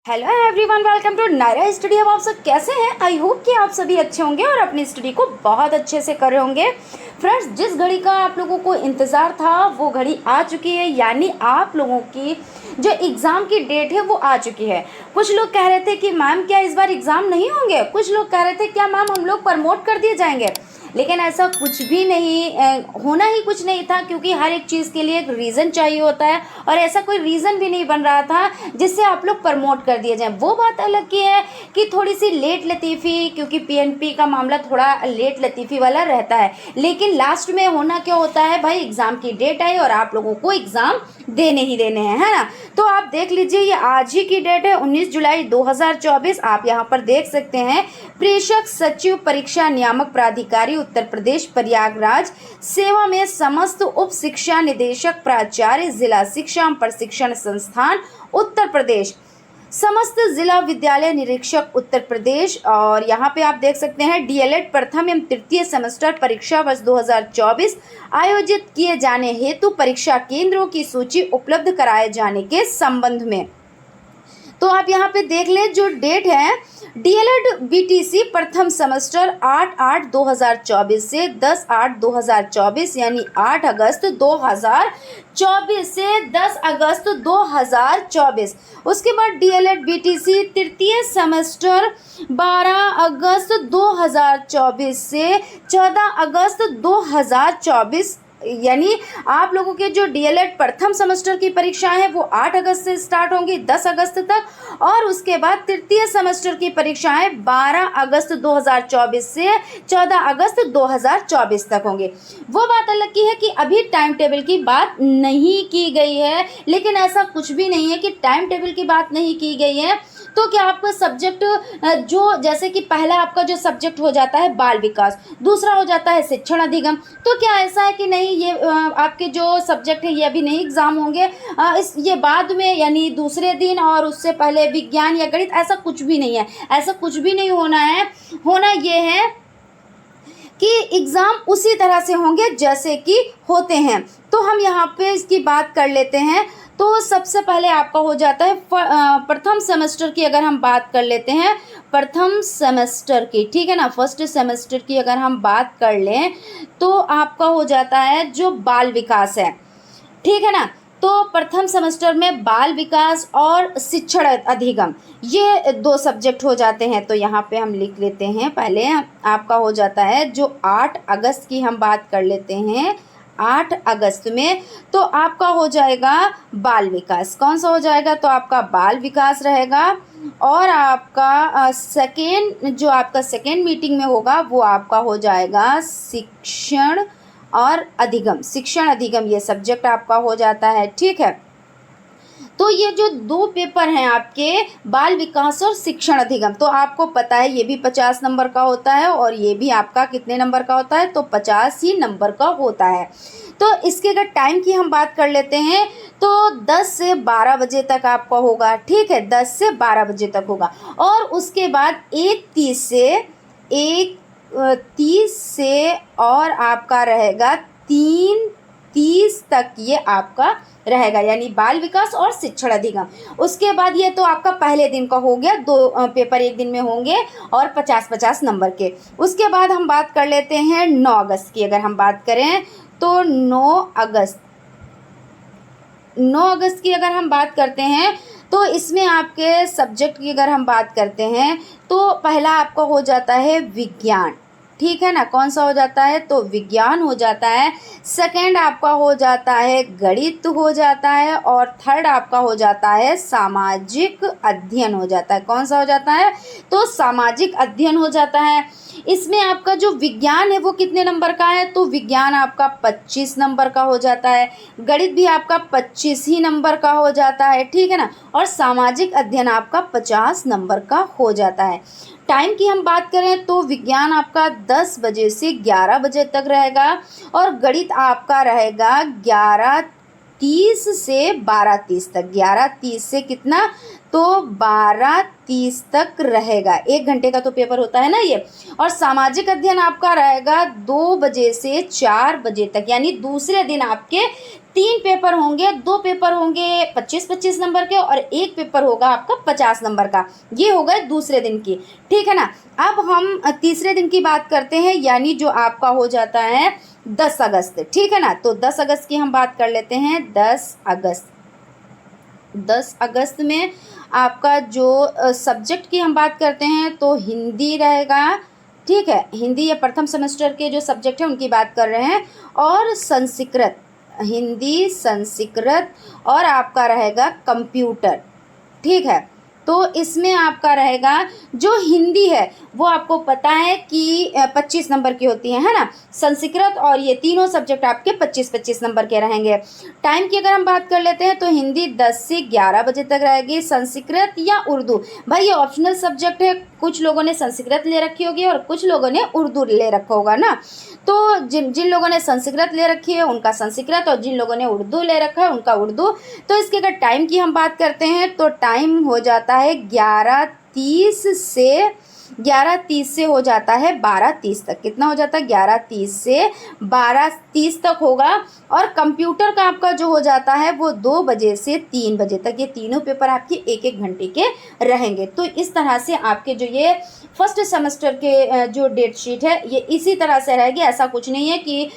Hello everyone, welcome to Naira study. अब आप सब कैसे हैं? आई होप कि आप सभी अच्छे होंगे और अपनी स्टडी को बहुत अच्छे से कर रहे होंगे। फ्रेंड्स, जिस घड़ी का आप लोगों को इंतज़ार था वो घड़ी आ चुकी है, यानी आप लोगों की जो एग्ज़ाम की डेट है वो आ चुकी है। कुछ लोग कह रहे थे कि मैम क्या इस बार एग्ज़ाम नहीं होंगे, कुछ लोग कह रहे थे क्या मैम हम लोग प्रमोट कर दिए जाएंगे, लेकिन ऐसा कुछ भी नहीं, होना ही कुछ नहीं था, क्योंकि हर एक चीज़ के लिए एक रीज़न चाहिए होता है और ऐसा कोई रीज़न भी नहीं बन रहा था जिससे आप लोग प्रमोट कर दिए जाएं। वो बात अलग की है कि थोड़ी सी लेट लतीफ़ी, क्योंकि पीएनपी का मामला थोड़ा लेट लतीफ़ी वाला रहता है, लेकिन लास्ट में होना क्या होता है भाई, एग्ज़ाम की डेट आई और आप लोगों को एग्ज़ाम देने ही देने हैं, है ना। तो आप देख लीजिए, ये आज ही की डेट है 19 जुलाई 2024। आप यहाँ पर देख सकते हैं, प्रेषक सचिव परीक्षा नियामक प्राधिकारी उत्तर प्रदेश प्रयागराज सेवा में समस्त उप शिक्षा निदेशक प्राचार्य जिला शिक्षा प्रशिक्षण संस्थान उत्तर प्रदेश, समस्त जिला विद्यालय निरीक्षक उत्तर प्रदेश। और यहाँ पे आप देख सकते हैं डीएलएड प्रथम एवं तृतीय सेमेस्टर परीक्षा वर्ष 2024 आयोजित किए जाने हेतु परीक्षा केंद्रों की सूची उपलब्ध कराए जाने के संबंध में। तो आप यहाँ पे देख लें, जो डेट है डीएलएड बीटीसी प्रथम सेमेस्टर 8/8/2024 से 10/8/2024, यानी 8 अगस्त 2024 से 10 अगस्त 2024। उसके बाद डीएलएड बीटीसी तृतीय सेमेस्टर 12 अगस्त 2024 से 14 अगस्त 2024, यानी आप लोगों के जो डीएलएड प्रथम सेमेस्टर की परीक्षाएं हैं वो 8 अगस्त से स्टार्ट होंगी 10 अगस्त तक, और उसके बाद तृतीय सेमेस्टर की परीक्षाएं 12 अगस्त 2024 से 14 अगस्त 2024 तक होंगी। वो बात अलग की है कि अभी टाइम टेबल की बात नहीं की गई है, लेकिन ऐसा कुछ भी नहीं है कि टाइम टेबल की बात नहीं की गई है तो क्या आपका सब्जेक्ट जो, जैसे कि पहला आपका जो सब्जेक्ट हो जाता है बाल विकास, दूसरा हो जाता है शिक्षण अधिगम, तो क्या ऐसा है कि नहीं ये आपके जो सब्जेक्ट है ये अभी नहीं एग्जाम होंगे, ये बाद में यानी दूसरे दिन और उससे पहले विज्ञान या गणित, ऐसा कुछ भी नहीं है। ऐसा कुछ भी नहीं होना है। होना ये है कि एग्ज़ाम उसी तरह से होंगे जैसे कि होते हैं। तो हम यहाँ पे इसकी बात कर लेते हैं। तो सबसे पहले आपका हो जाता है प्रथम सेमेस्टर की, अगर हम बात कर लेते हैं प्रथम सेमेस्टर की, ठीक है ना, फर्स्ट सेमेस्टर की अगर हम बात कर लें तो आपका हो जाता है जो बाल विकास है, ठीक है ना। तो प्रथम सेमेस्टर में बाल विकास और शिक्षण अधिगम, ये दो सब्जेक्ट हो जाते हैं। तो यहाँ पे हम लिख लेते हैं, पहले आपका हो जाता है जो 8 अगस्त की हम बात कर लेते हैं। 8 अगस्त में तो आपका हो जाएगा बाल विकास। कौन सा हो जाएगा? तो आपका बाल विकास रहेगा। और आपका जो आपका सेकेंड मीटिंग में होगा वो आपका हो जाएगा शिक्षण और अधिगम। शिक्षण अधिगम ये सब्जेक्ट आपका हो जाता है, ठीक है। तो ये जो दो पेपर हैं आपके, बाल विकास और शिक्षण अधिगम, तो आपको पता है ये भी 50 नंबर का होता है और ये भी आपका कितने नंबर का होता है? तो 50 ही नंबर का होता है। तो इसके अगर टाइम की हम बात कर लेते हैं तो 10 से 12 बजे तक आपका होगा, ठीक है, 10 से 12 बजे तक होगा। और उसके बाद 1:30 से और आपका रहेगा 3:30 तक ये आपका रहेगा, यानी बाल विकास और शिक्षण अधिगम। उसके बाद ये तो आपका पहले दिन का हो गया, दो पेपर एक दिन में होंगे और 50-50 नंबर के। उसके बाद हम बात कर लेते हैं 9 अगस्त की, अगर हम बात करें तो 9 अगस्त की अगर हम बात करते हैं तो इसमें आपके सब्जेक्ट की अगर हम बात करते हैं तो पहला आपका हो जाता है विज्ञान, ठीक है ना। कौन सा हो जाता है? तो विज्ञान हो जाता है। सेकंड आपका हो जाता है गणित हो जाता है, और थर्ड आपका हो जाता है सामाजिक अध्ययन हो जाता है। कौन सा हो जाता है? तो सामाजिक अध्ययन हो जाता है। इसमें आपका जो विज्ञान है वो कितने नंबर का है? तो विज्ञान आपका 25 नंबर का हो जाता है। गणित भी आपका 25 ही नंबर का हो जाता है, ठीक है ना। और सामाजिक अध्ययन आपका 50 नंबर का हो जाता है। टाइम की हम बात करें तो विज्ञान आपका 10 बजे से 11 बजे तक रहेगा, और गणित आपका रहेगा 11:30 से 12:30 तक। 11:30 से कितना? तो तो 12:30 तक रहेगा। 1 घंटे का तो पेपर होता है ना ये। और सामाजिक अध्ययन आपका रहेगा 2 बजे से 4 बजे तक, यानी दूसरे दिन आपके 3 पेपर होंगे। 2 पेपर होंगे 25-25 नंबर के और 1 पेपर होगा आपका 50 नंबर का। ये हो गए दूसरे दिन की, ठीक है ना। अब हम तीसरे दिन की बात करते हैं, यानी जो आपका हो जाता है 10 अगस्त, ठीक है ना। तो 10 अगस्त की हम बात कर लेते हैं। 10 अगस्त में आपका जो सब्जेक्ट की हम बात करते हैं तो हिंदी रहेगा, ठीक है। हिंदी या प्रथम सेमेस्टर के जो सब्जेक्ट हैं उनकी बात कर रहे हैं। और संस्कृत, हिंदी, संस्कृत और आपका रहेगा कंप्यूटर, ठीक है। तो इसमें आपका रहेगा जो हिंदी है वो आपको पता है कि 25 नंबर की होती है ना। संस्कृत और ये तीनों सब्जेक्ट आपके 25-25 नंबर के रहेंगे। टाइम की अगर हम बात कर लेते हैं तो हिंदी 10 से 11 बजे तक रहेगी। संस्कृत या उर्दू, भाई ये ऑप्शनल सब्जेक्ट है। कुछ लोगों ने संस्कृत ले रखी होगी और कुछ लोगों ने उर्दू ले रखा होगा ना। तो जिन लोगों ने संस्कृत ले रखी है उनका संस्कृत और जिन लोगों ने उर्दू ले रखा है उनका उर्दू। तो इसके अगर टाइम की हम बात करते हैं तो टाइम हो जाता है 11:30 से हो जाता है 12:30 तक। कितना हो जाता है? 11:30 से 12:30 तक होगा। और कंप्यूटर का आपका जो हो जाता है वो 2 बजे से 3 बजे तक। ये तीनों पेपर आपके 1-1 घंटे के रहेंगे। तो इस तरह से आपके जो ये फर्स्ट सेमेस्टर के जो डेट शीट है ये इसी तरह से रहेगी। ऐसा कुछ नहीं है कि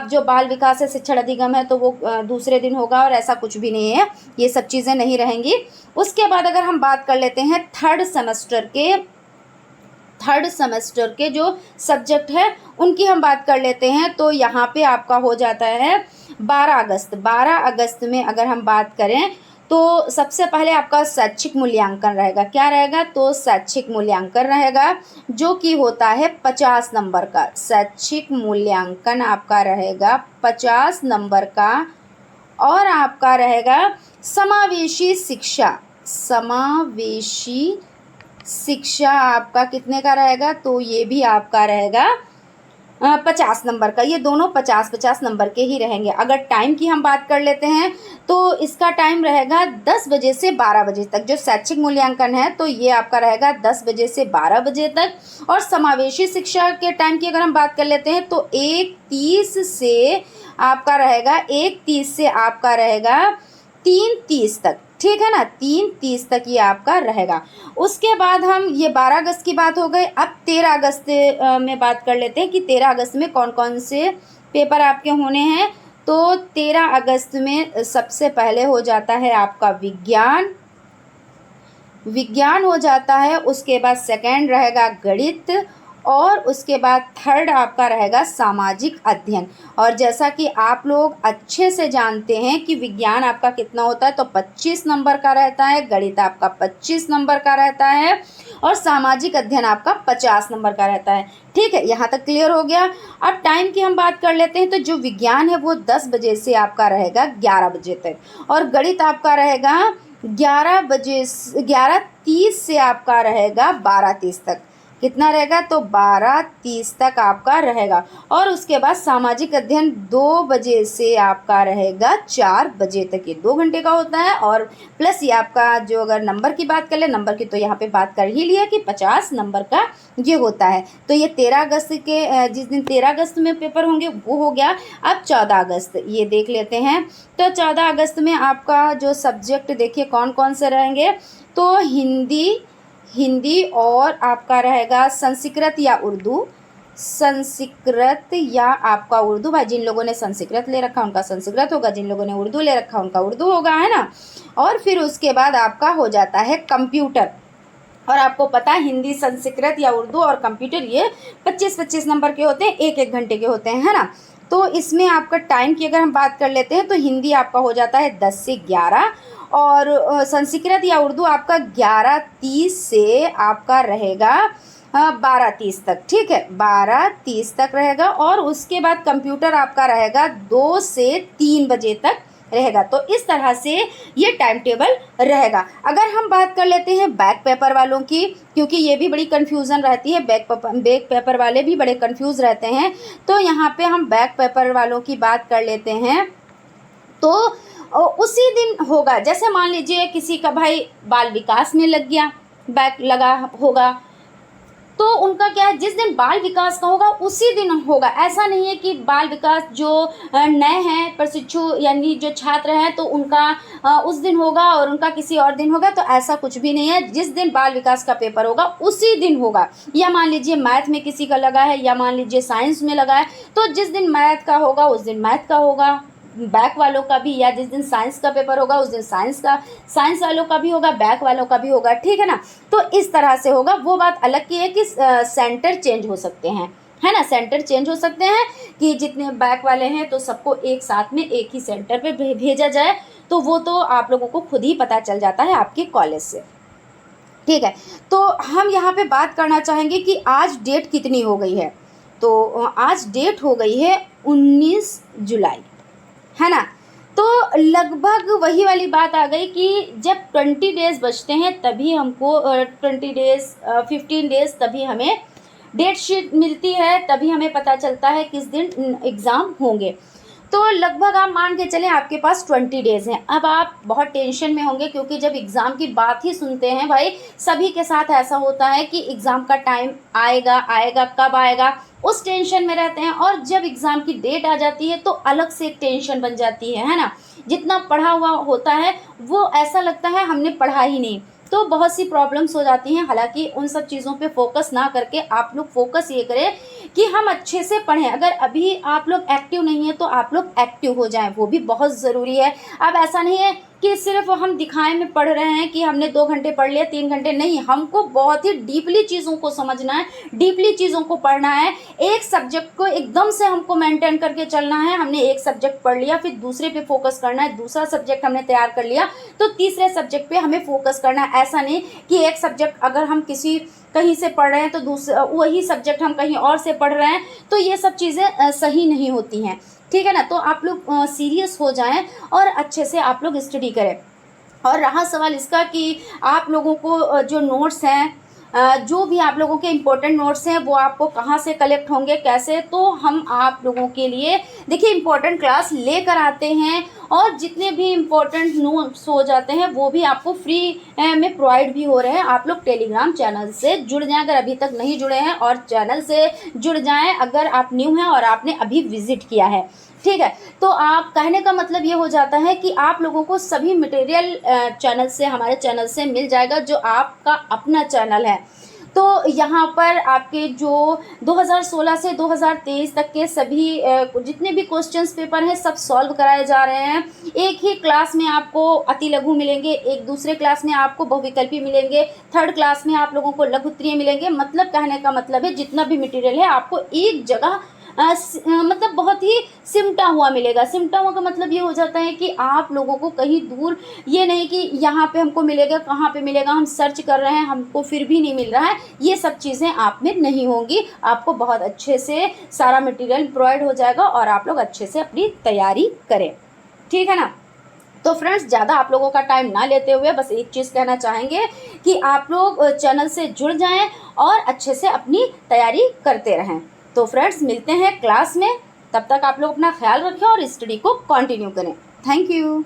जो बाल विकास है, शिक्षण अधिगम है तो वो दूसरे दिन होगा, और ऐसा कुछ भी नहीं है। ये सब चीज़ें नहीं रहेंगी। उसके बाद अगर हम बात कर लेते हैं थर्ड सेमेस्टर के जो सब्जेक्ट है उनकी हम बात कर लेते हैं। तो यहाँ पे आपका हो जाता है 12 अगस्त। 12 अगस्त में अगर हम बात करें तो सबसे पहले आपका शैक्षिक मूल्यांकन रहेगा। क्या रहेगा? तो शैक्षिक मूल्यांकन रहेगा जो कि होता है 50 नंबर का। शैक्षिक मूल्यांकन आपका रहेगा 50 नंबर का। और आपका रहेगा समावेशी शिक्षा आपका कितने का रहेगा? तो ये भी आपका रहेगा 50 नंबर का। ये दोनों 50-50 नंबर के ही रहेंगे। अगर टाइम की हम बात कर लेते हैं तो इसका टाइम रहेगा 10 बजे से 12 बजे तक। जो शैक्षिक मूल्यांकन है तो ये आपका रहेगा 10 बजे से 12 बजे तक। और समावेशी शिक्षा के टाइम की अगर हम बात कर लेते हैं तो 1:30 से आपका रहेगा 3:30 तक, ठीक है ना। 3:30 तक ये आपका रहेगा। उसके बाद हम ये 12 अगस्त की बात हो गई। अब 13 अगस्त में बात कर लेते हैं कि 13 अगस्त में कौन कौन से पेपर आपके होने हैं। तो 13 अगस्त में सबसे पहले हो जाता है आपका विज्ञान हो जाता है। उसके बाद सेकंड रहेगा गणित, और उसके बाद थर्ड आपका रहेगा सामाजिक अध्ययन। और जैसा कि आप लोग अच्छे से जानते हैं कि विज्ञान आपका कितना होता है, तो 25 नंबर का रहता है, गणित आपका 25 नंबर का रहता है, और सामाजिक अध्ययन आपका 50 नंबर का रहता है। ठीक है, यहाँ तक क्लियर हो गया। अब टाइम की हम बात कर लेते हैं। तो जो विज्ञान है वो 10 बजे से आपका रहेगा 11 बजे तक, और गणित आपका रहेगा 11:30 से आपका रहेगा 12:30 तक। कितना रहेगा? तो 12:30 तक आपका रहेगा। और उसके बाद सामाजिक अध्ययन 2 बजे से आपका रहेगा 4 बजे तक। ये 2 घंटे का होता है। और प्लस ये आपका जो अगर नंबर की बात कर ले, नंबर की तो यहाँ पे बात कर ही लिया कि 50 नंबर का ये होता है। तो ये 13 अगस्त के जिस दिन 13 अगस्त में पेपर होंगे वो हो गया। अब 14 अगस्त ये देख लेते हैं। तो 14 अगस्त में आपका जो सब्जेक्ट देखिए कौन कौन से रहेंगे। तो हिंदी और आपका रहेगा संस्कृत या उर्दू। भाई जिन लोगों ने संस्कृत ले रखा उनका संस्कृत होगा, जिन लोगों ने उर्दू ले रखा उनका उर्दू होगा, है ना। और फिर उसके बाद आपका हो जाता है कंप्यूटर। और आपको पता है हिंदी, संस्कृत या उर्दू और कंप्यूटर ये 25-25 नंबर के होते हैं, 1-1 घंटे के होते हैं, है ना। तो इसमें आपका टाइम की अगर हम बात कर लेते हैं तो हिंदी आपका हो जाता है 10 से 11, और संस्कृत या उर्दू आपका 11:30 से आपका रहेगा 12:30 तक। ठीक है, 12:30 तक रहेगा। और उसके बाद कंप्यूटर आपका रहेगा 2 से 3 बजे तक रहेगा। तो इस तरह से ये टाइम टेबल रहेगा। अगर हम बात कर लेते हैं बैक पेपर वालों की, क्योंकि ये भी बड़ी कन्फ्यूज़न रहती है, बैक पेपर वाले भी बड़े कन्फ्यूज़ रहते हैं। तो यहाँ पे हम बैक पेपर वालों की बात कर लेते हैं। तो उसी दिन होगा। जैसे मान लीजिए किसी का भाई बाल विकास में लग गया, बैक लगा होगा, तो उनका क्या है, जिस दिन बाल विकास का होगा उसी दिन होगा। ऐसा नहीं है कि बाल विकास जो नए हैं प्रशिक्षु यानी जो छात्र हैं तो उनका उस दिन होगा और उनका किसी और दिन होगा, तो ऐसा कुछ भी नहीं है। जिस दिन बाल विकास का पेपर होगा उसी दिन होगा। या मान लीजिए मैथ में किसी का लगा है, या मान लीजिए साइंस में लगा है, तो जिस दिन मैथ का होगा उस दिन मैथ का होगा बैक वालों का भी, या जिस दिन साइंस का पेपर होगा उस दिन साइंस वालों का भी होगा, बैक वालों का भी होगा, ठीक है ना। तो इस तरह से होगा। वो बात अलग की है कि सेंटर चेंज हो सकते हैं, है ना, सेंटर चेंज हो सकते हैं कि जितने बैक वाले हैं तो सबको एक साथ में एक ही सेंटर पे भेजा जाए, तो वो तो आप लोगों को खुद ही पता चल जाता है आपके कॉलेज से, ठीक है। तो हम यहाँ पे बात करना चाहेंगे कि आज डेट कितनी हो गई है। तो आज डेट हो गई है 19 जुलाई, है ना। तो लगभग वही वाली बात आ गई कि जब 20 डेज़ बचते हैं तभी हमको 15 डेज़ तभी हमें डेट शीट मिलती है, तभी हमें पता चलता है किस दिन एग्ज़ाम होंगे। तो लगभग आप मान के चलें आपके पास 20 डेज़ हैं। अब आप बहुत टेंशन में होंगे क्योंकि जब एग्ज़ाम की बात ही सुनते हैं भाई, सभी के साथ ऐसा होता है कि एग्ज़ाम का टाइम आएगा कब आएगा, उस टेंशन में रहते हैं। और जब एग्ज़ाम की डेट आ जाती है तो अलग से एक टेंशन बन जाती है ना। जितना पढ़ा हुआ होता है वो ऐसा लगता है हमने पढ़ा ही नहीं, तो बहुत सी प्रॉब्लम्स हो जाती हैं। हालांकि उन सब चीज़ों पे फोकस ना करके आप लोग फोकस ये करें कि हम अच्छे से पढ़ें। अगर अभी आप लोग एक्टिव नहीं हैं तो आप लोग एक्टिव हो जाएं, वो भी बहुत ज़रूरी है। अब ऐसा नहीं है कि सिर्फ हम दिखाए में पढ़ रहे हैं कि हमने 2 घंटे पढ़ लिया 3 घंटे, नहीं, हमको बहुत ही डीपली चीज़ों को समझना है, डीपली चीज़ों को पढ़ना है। एक सब्जेक्ट को एकदम से हमको मेंटेन करके चलना है। हमने एक सब्जेक्ट पढ़ लिया, फिर दूसरे पे फोकस करना है, दूसरा सब्जेक्ट हमने तैयार कर लिया तो तीसरे सब्जेक्ट पे हमें फोकस करना है। ऐसा नहीं कि एक सब्जेक्ट अगर हम किसी कहीं से पढ़ रहे हैं तो दूसरा वही सब्जेक्ट हम कहीं और से पढ़ रहे हैं, तो ये सब चीज़ें सही नहीं होती हैं, ठीक है ना। तो आप लोग सीरियस हो जाएं और अच्छे से आप लोग स्टडी करें। और रहा सवाल इसका कि आप लोगों को जो नोट्स हैं, जो भी आप लोगों के इम्पोर्टेंट नोट्स हैं वो आपको कहाँ से कलेक्ट होंगे, कैसे, तो हम आप लोगों के लिए देखिए इम्पोर्टेंट क्लास लेकर आते हैं और जितने भी इम्पोर्टेंट नोट्स हो जाते हैं वो भी आपको फ्री में प्रोवाइड भी हो रहे हैं। आप लोग टेलीग्राम चैनल से जुड़ जाएं अगर अभी तक नहीं जुड़े हैं, और चैनल से जुड़ जाएं अगर आप न्यू हैं और आपने अभी विजिट किया है, ठीक है। तो आप कहने का मतलब ये हो जाता है कि आप लोगों को सभी मटेरियल चैनल से, हमारे चैनल से मिल जाएगा जो आपका अपना चैनल है। तो यहाँ पर आपके जो 2016 से 2023 तक के सभी जितने भी क्वेश्चंस पेपर हैं सब सॉल्व कराए जा रहे हैं। एक ही क्लास में आपको अति लघु मिलेंगे, एक दूसरे क्लास में आपको बहुविकल्पी मिलेंगे, थर्ड क्लास में आप लोगों को लघुत्तरीय मिलेंगे। मतलब कहने का मतलब है जितना भी मटेरियल है आपको एक जगह मतलब बहुत ही सिमटा हुआ मिलेगा। सिमटा हुआ का मतलब ये हो जाता है कि आप लोगों को कहीं दूर ये नहीं कि यहाँ पे हमको मिलेगा, कहाँ पे मिलेगा, हम सर्च कर रहे हैं हमको फिर भी नहीं मिल रहा है, ये सब चीज़ें आप में नहीं होंगी। आपको बहुत अच्छे से सारा मटेरियल प्रोवाइड हो जाएगा और आप लोग अच्छे से अपनी तैयारी करें, ठीक है ना। तो फ्रेंड्स ज़्यादा आप लोगों का टाइम ना लेते हुए बस एक चीज़ कहना चाहेंगे कि आप लोग चैनल से जुड़ जाएं और अच्छे से अपनी तैयारी करते रहें। तो फ्रेंड्स मिलते हैं क्लास में, तब तक आप लोग अपना ख्याल रखें और स्टडी को कंटिन्यू करें। Thank you.